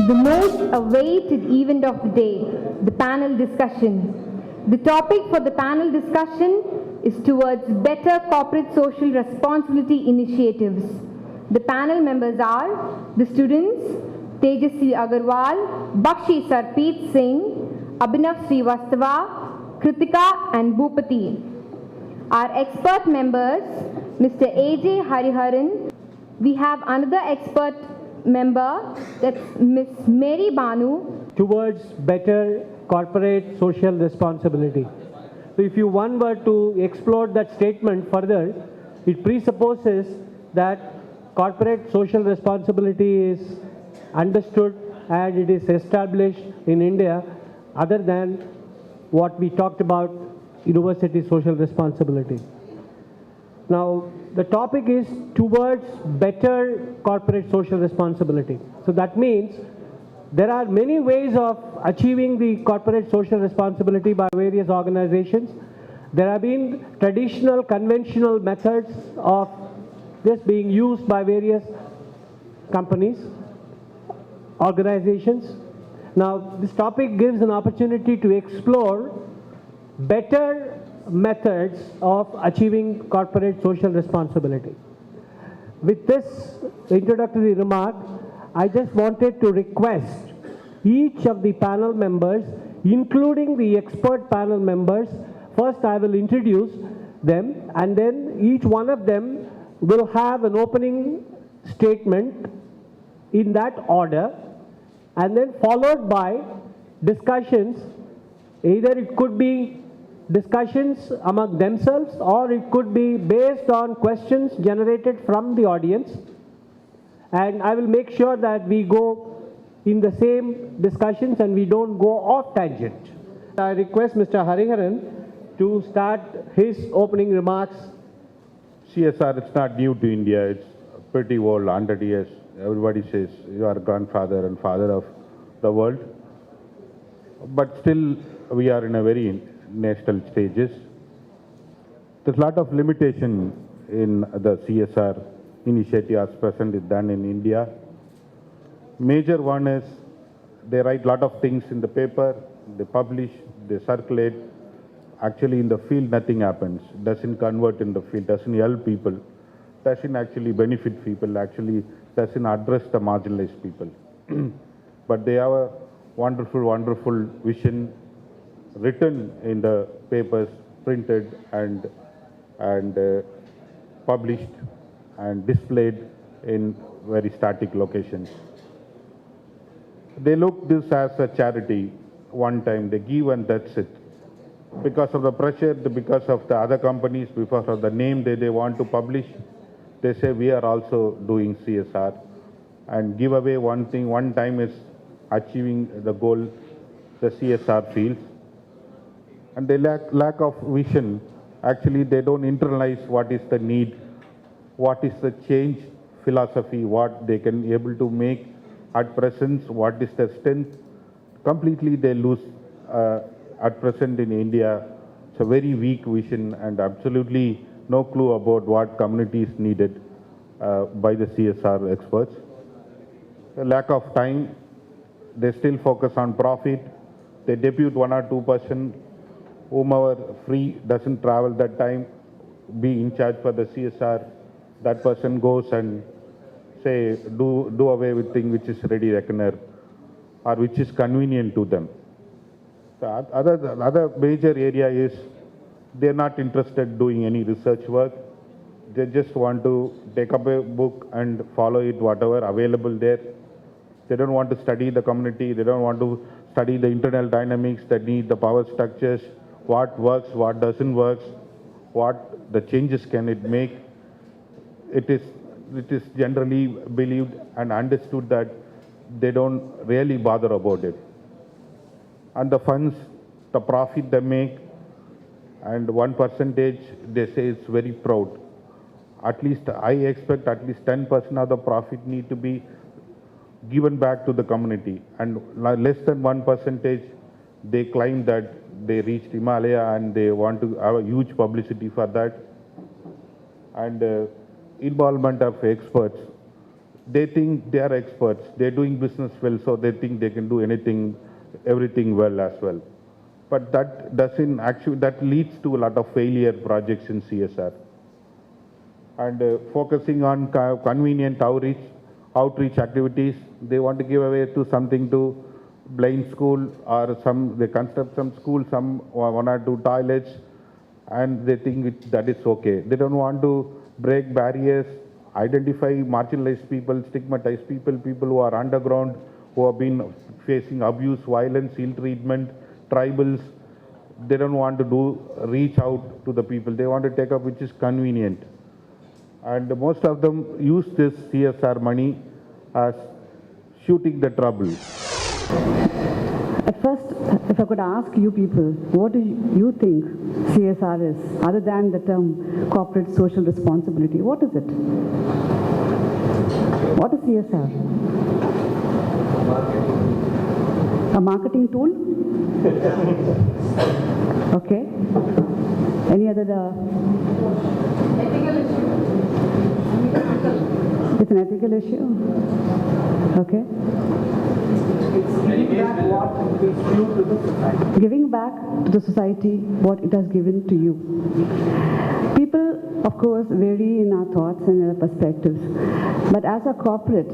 the most awaited event of the day, the panel discussion. The topic for the panel discussion is towards better corporate social responsibility initiatives. The panel members are the students Tejasvi Agarwal, Bakshi Sarpreet Singh, Abhinav Srivastava, Kritika and Bhupati. Our expert members, Mr. A.J. Hariharan. We have another expert member, that's Ms. Mary Banu. Towards better corporate social responsibility. So if one were to explore that statement further, it presupposes that corporate social responsibility is understood and it is established in India other than what we talked about, university social responsibility. Now, the topic is towards better corporate social responsibility. So that means there are many ways of achieving the corporate social responsibility by various organizations. There have been traditional, conventional methods of this being used by various companies, organizations. Now, this topic gives an opportunity to explore better methods of achieving corporate social responsibility. With this introductory remark, I just wanted to request each of the panel members, including the expert panel members, first I will introduce them and then each one of them will have an opening statement in that order and then followed by discussions. Either it could be discussions among themselves or it could be based on questions generated from the audience, and I will make sure that we go in the same discussions and we don't go off tangent. I request Mr. Hariharan to start his opening remarks. CSR, it's not new to India, it's pretty old, 100 years. Everybody says you are grandfather and father of the world, but still we are in a very nascent stages. There's a lot of limitation in the CSR initiative as present is done in India. Major one is they write a lot of things in the paper, they publish, they circulate. Actually in the field nothing happens, doesn't convert in the field, doesn't help people, doesn't actually benefit people, actually doesn't address the marginalized people. But they have a wonderful, wonderful vision written in the papers, printed and published and displayed in very static locations. They look this as a charity. One time they give and that's it. Because of the pressure, because of the other companies, because of the name they want to publish, they say we are also doing CSR and give away one thing. One time is achieving the goal, the CSR fields. And they lack of vision. Actually, they don't internalize what is the need, what is the change philosophy, what they can able to make at present, what is the strength. Completely they lose at present in India. It's a very weak vision and absolutely no clue about what community is needed by the CSR experts. The lack of time, they still focus on profit. They depute 1 or 2%. Whomever free doesn't travel that time, be in charge for the CSR, that person goes and say, do away with thing which is ready reckoner or which is convenient to them. The other major area is they're not interested doing any research work. They just want to take up a book and follow it, whatever available there. They don't want to study the community. They don't want to study the internal dynamics that need the power structures, what works, what doesn't work, what the changes can it make. It is generally believed and understood that they don't really bother about it. And the funds, the profit they make, and 1% they say it's very proud. At least I expect at least 10% of the profit need to be given back to the community, and less than 1% they claim that they reached Himalaya and they want to have a huge publicity for that. And involvement of experts, they think they are experts. They're doing business well, so they think they can do everything well as well. But that doesn't actually, that leads to a lot of failure projects in CSR. And focusing on convenient outreach activities, they want to give away to something to blind school, or they construct some school, one or two toilets, and they think that is okay. They don't want to break barriers, identify marginalized people, stigmatized people, people who are underground, who have been facing abuse, violence, ill treatment, tribals. They don't want to reach out to the people. They want to take up which is convenient. And most of them use this CSR money as shooting the trouble. At first, if I could ask you people, what do you think CSR is, other than the term corporate social responsibility? What is it? What is CSR? A marketing tool? Okay. Any other? Ethical issue. It's an ethical issue. Okay. Giving back to the society what it has given to you. People, of course, vary in our thoughts and our perspectives. But as a corporate,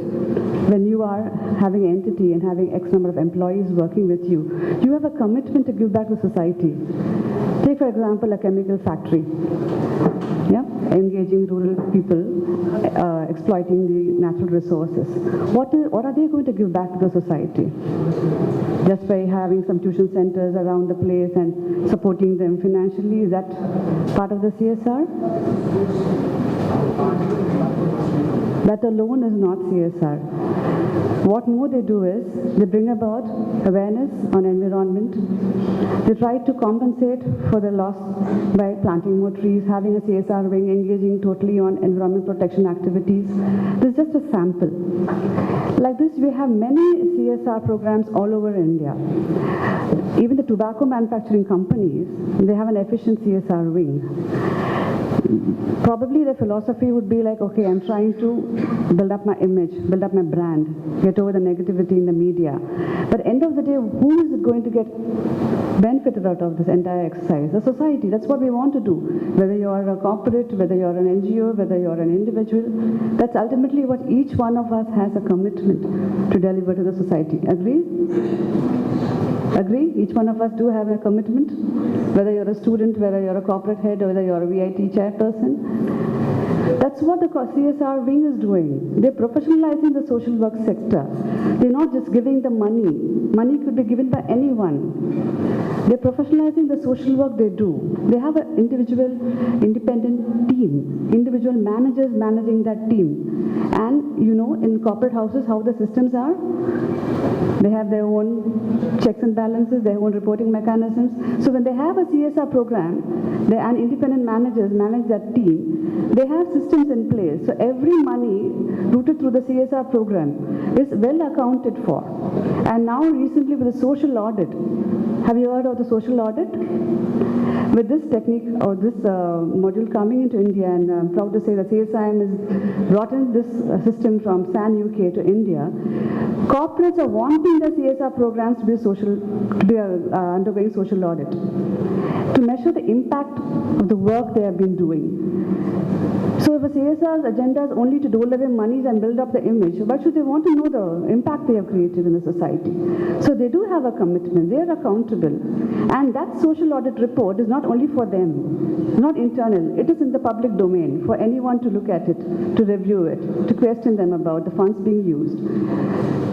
when you are having an entity and having X number of employees working with you, you have a commitment to give back to society. Take, for example, a chemical factory. Yeah, engaging rural people, exploiting the natural resources. What are they going to give back to the society? Just by having some tuition centers around the place and supporting them financially, is that part of the CSR? That alone is not CSR. What more they do is, they bring about awareness on environment. They try to compensate for the loss by planting more trees, having a CSR wing, engaging totally on environment protection activities. This is just a sample. Like this, we have many CSR programs all over India. Even the tobacco manufacturing companies, they have an efficient CSR wing. Probably the philosophy would be like, okay, I'm trying to build up my image, build up my brand, get over the negativity in the media. But end of the day, who is going to get benefited out of this entire exercise? The society. That's what we want to do. Whether you're a corporate, whether you're an NGO, whether you're an individual, that's ultimately what each one of us has a commitment to deliver to the society. Agree? Agree? Each one of us do have a commitment, whether you're a student, whether you're a corporate head, or whether you're a VIT chairperson. That's what the CSR wing is doing. They're professionalizing the social work sector. They're not just giving the money. Money could be given by anyone. They're professionalizing the social work they do. They have an individual, independent team, individual managers managing that team. And you know, in corporate houses, how the systems are? They have their own checks and balances, their own reporting mechanisms. So when they have a CSR program, and independent managers manage that team, they have systems in place. So every money routed through the CSR program is well accounted for. And now recently with the social audit, have you heard of the social audit? With this technique or this module coming into India, and I'm proud to say that CSIM has brought in this system from SAN UK to India, corporates are wanting the CSR programs to be undergoing social audit to measure the impact of the work they have been doing. So if a CSR's agenda is only to dole away monies and build up the image, why should they want to know the impact they have created in the society? So they do have a commitment, they are accountable. And that social audit report is not only for them, it's not internal, it is in the public domain for anyone to look at it, to review it, to question them about the funds being used.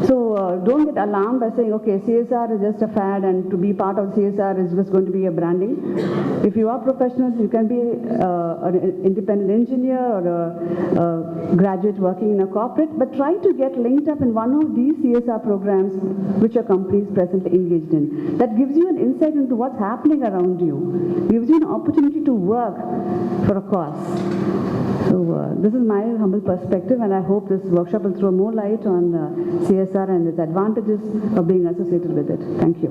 So don't get alarmed by saying, okay, CSR is just a fad and to be part of CSR is just going to be a branding. If you are professionals, you can be an independent engineer or a graduate working in a corporate, but try to get linked up in one of these CSR programs which your company is presently engaged in. That gives you an insight into what's happening around you, gives you an opportunity to work for a cause. So this is my humble perspective, and I hope this workshop will throw more light on CSR and its advantages of being associated with it. Thank you.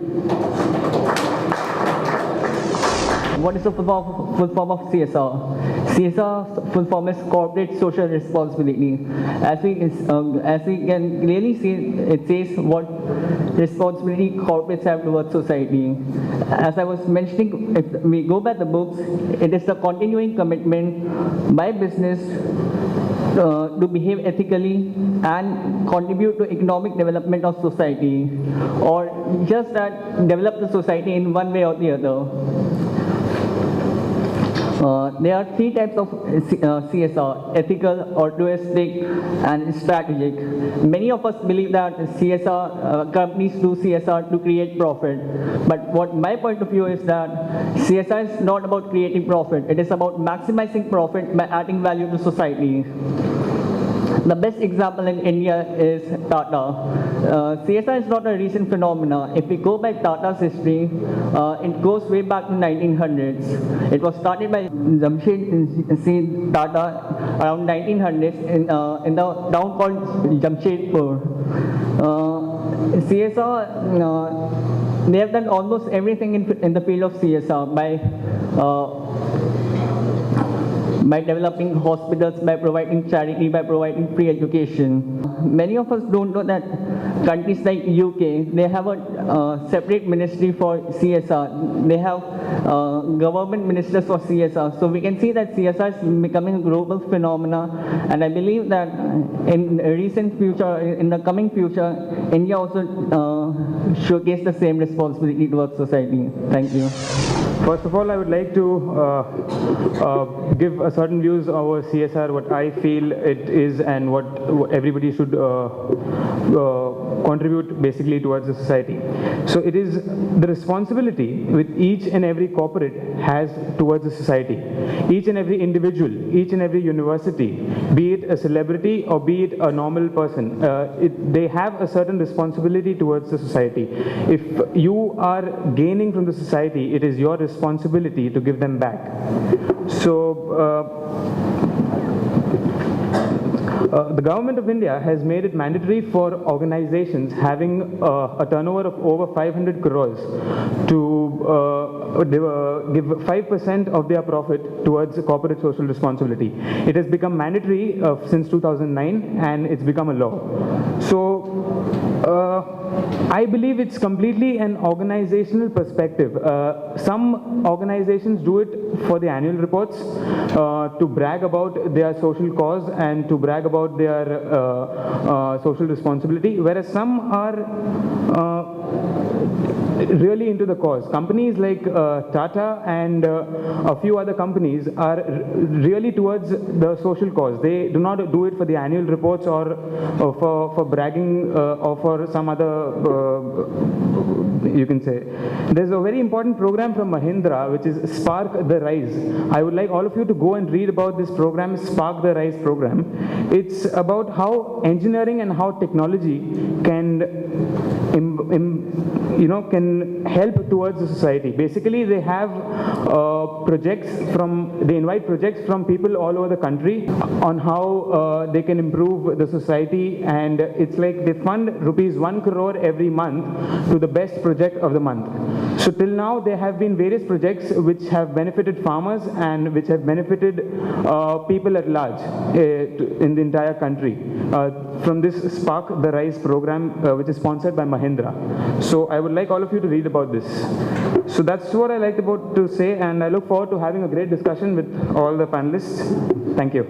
What is the full form of CSR? CSR full form is corporate social responsibility. As we can clearly see, it says what responsibility corporates have towards society. As I was mentioning, if we go by the books, it is the continuing commitment by business to behave ethically and contribute to economic development of society, or just that develop the society in one way or the other. There are three types of CSR: ethical, altruistic, and strategic. Many of us believe that CSR companies do CSR to create profit, but what my point of view is that CSR is not about creating profit. It is about maximizing profit by adding value to society. The best example in India is Tata. CSR is not a recent phenomenon. If we go by Tata's history, it goes way back to 1900s. It was started by Jamshedji Tata around 1900s in the town called Jamshedpur. CSR, they have done almost everything in the field of CSR by developing hospitals, by providing charity, by providing free education. Many of us don't know that countries like UK, they have a separate ministry for CSR. They have government ministers for CSR. So we can see that CSR is becoming a global phenomenon, and I believe that in the coming future, India also showcase the same responsibility towards society. Thank you. First of all, I would like to give a certain views over CSR, what I feel it is, and what everybody should contribute basically towards the society. So it is the responsibility with each and every corporate has towards the society. Each and every individual, each and every university, be it a celebrity or be it a normal person, they have a certain responsibility towards the society. If you are gaining from the society, it is your responsibility to give them back. So the government of India has made it mandatory for organizations having a turnover of over 500 crores to give 5% of their profit towards corporate social responsibility. It has become mandatory since 2009, and it's become a law. So I believe it's completely an organizational perspective. Some organizations do it for the annual reports, to brag about their social cause and to brag about their social responsibility, whereas some are really into the cause. Companies like Tata and a few other companies are really towards the social cause. They do not do it for the annual reports or for bragging or for some other, you can say. There's a very important program from Mahindra, which is Spark the Rise. I would like all of you to go and read about this program, Spark the Rise program. It's about how engineering and how technology can can help towards the society. Basically, they have they invite projects from people all over the country on how they can improve the society, and it's like they fund ₹1 crore every month to the best project of the month. So till now, there have been various projects which have benefited farmers and which have benefited people at large in the entire country from this Spark the Rise program, which is sponsored by Mahindra. So I would like all of you to read about this. So that's what I like to say, and I look forward to having a great discussion with all the panelists. Thank you.